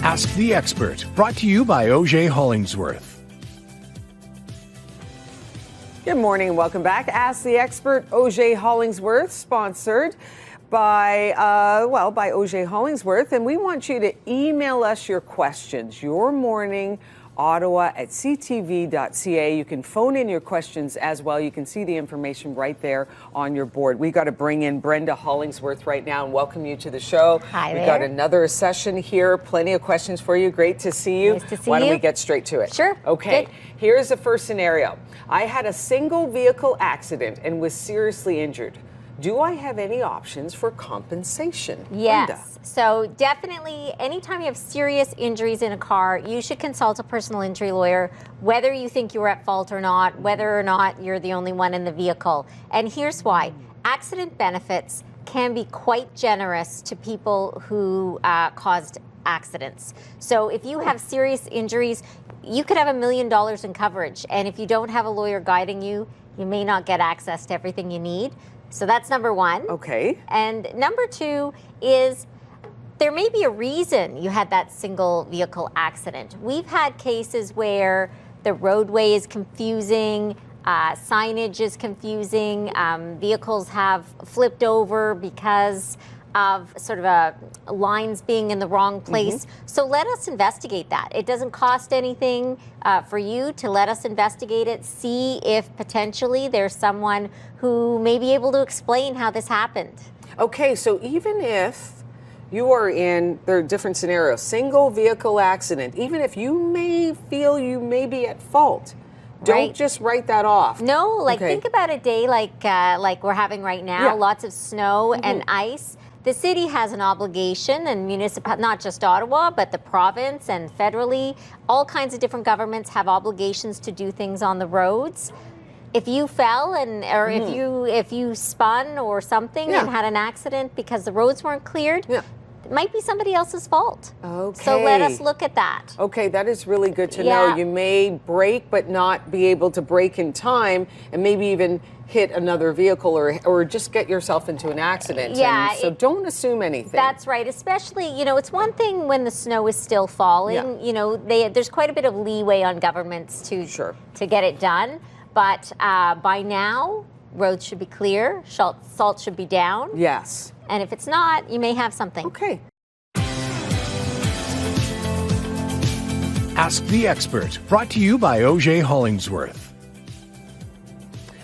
Ask the Expert, brought to you by Auger Hollingsworth. Good morning and welcome back. Ask the Expert, Auger Hollingsworth, sponsored by Auger Hollingsworth. And we want you to email us your questions, your morning, Ottawa at ctv.ca. You can phone in your questions as well. You can see the information right there on your board. We got to bring in Brenda Hollingsworth right now and welcome you to the show. Hi there. We got another session here. Plenty of questions for you. Great to see you. Nice to see Why don't you. we get straight to it? Sure. Okay. Good. Here's the first scenario. I had a single vehicle accident and was seriously injured. Do I have any options for compensation? Yes. Brenda. So definitely, anytime you have serious injuries in a car, you should consult a personal injury lawyer, whether you think you were at fault or not, whether or not you're the only one in the vehicle. And here's why. Accident benefits can be quite generous to people who caused accidents. So if you have serious injuries, you could have $1 million in coverage. And if you don't have a lawyer guiding you, you may not get access to everything you need. So that's number one. Okay. And number two is there may be a reason you had that single vehicle accident. We've had cases where the roadway is confusing, signage is confusing, vehicles have flipped over because of sort of lines being in the wrong place. So let us investigate that. It doesn't cost anything for you to let us investigate it, see if potentially there's someone who may be able to explain how this happened. Okay, so even if you are in, there are different scenarios, single vehicle accident, even if you may feel you may be at fault, don't just write that off. No, like think about a day like we're having right now, lots of snow and ice. The city has an obligation, and not just Ottawa, but the province and federally, all kinds of different governments have obligations to do things on the roads. If you fell or if you spun or something and had an accident because the roads weren't cleared, it might be somebody else's fault. Okay. So let us look at that. Okay, that is really good to know. You may brake but not be able to brake in time and maybe even hit another vehicle or just get yourself into an accident. Yeah. And so don't assume anything. That's right. Especially, it's one thing when the snow is still falling. There's quite a bit of leeway on governments to get it done. But by now, roads should be clear, salt should be down. Yes. And if it's not, you may have something. Okay. Ask the Expert, brought to you by Auger Hollingsworth.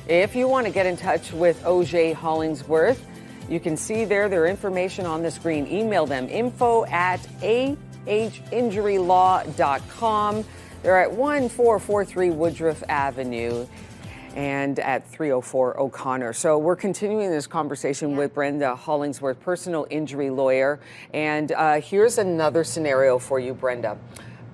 If you want to get in touch with Auger Hollingsworth, you can see their information on the screen. Email them, info@ahinjurylaw.com. They're at 1443 Woodruff Avenue and at 304 O'Connor. So we're continuing this conversation with Brenda Hollingsworth, personal injury lawyer. And here's another scenario for you, Brenda.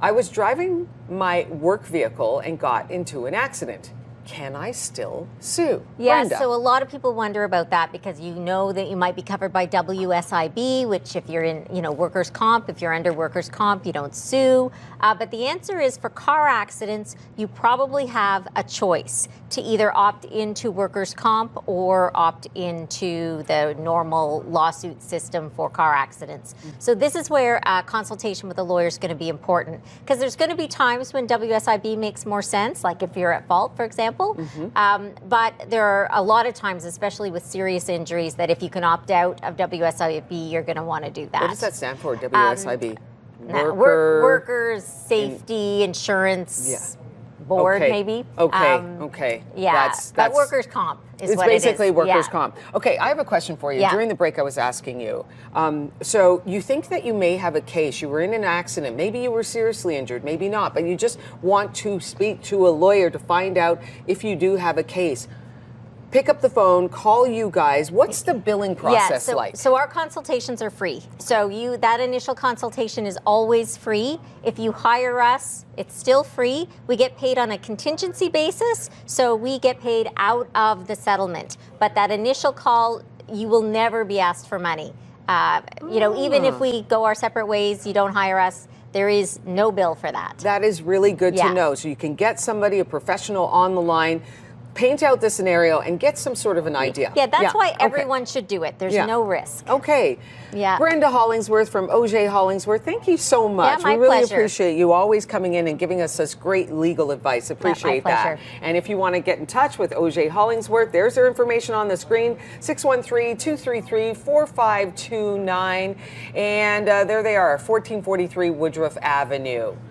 I was driving my work vehicle and got into an accident. Can I still sue? Yes, Brenda. so a lot of people wonder about that because you know that you might be covered by WSIB, which if you're in, workers' comp, if you're under workers' comp, you don't sue. But the answer is for car accidents, you probably have a choice to either opt into workers' comp or opt into the normal lawsuit system for car accidents. So this is where consultation with a lawyer is going to be important because there's going to be times when WSIB makes more sense, like if you're at fault, for example. But there are a lot of times, especially with serious injuries, that if you can opt out of WSIB, you're going to want to do that. What does that stand for, WSIB? Workers' Safety Insurance Board, maybe. Okay. Yeah, That's but workers' comp is what it is. It's basically workers' comp. Okay, I have a question for you. During the break, I was asking you. So you think that you may have a case. You were in an accident. Maybe you were seriously injured, maybe not. But you just want to speak to a lawyer to find out if you do have a case. Pick up the phone, call you guys. What's the billing process like? So our consultations are free. So that initial consultation is always free. If you hire us, it's still free. We get paid on a contingency basis, so we get paid out of the settlement. But that initial call, you will never be asked for money. Even if we go our separate ways, you don't hire us, there is no bill for that. That is really good to know. So you can get somebody, a professional on the line, paint out the scenario and get some sort of an idea. Yeah, that's why Okay. everyone should do it. There's no risk. Okay. Yeah. Brenda Hollingsworth from Auger Hollingsworth, thank you so much. Yeah, my we really pleasure. appreciate you always coming in and giving us such great legal advice. Appreciate that. pleasure. And if you want to get in touch with Auger Hollingsworth, there's their information on the screen, 613-233-4529. And there they are, 1443 Woodruff Avenue.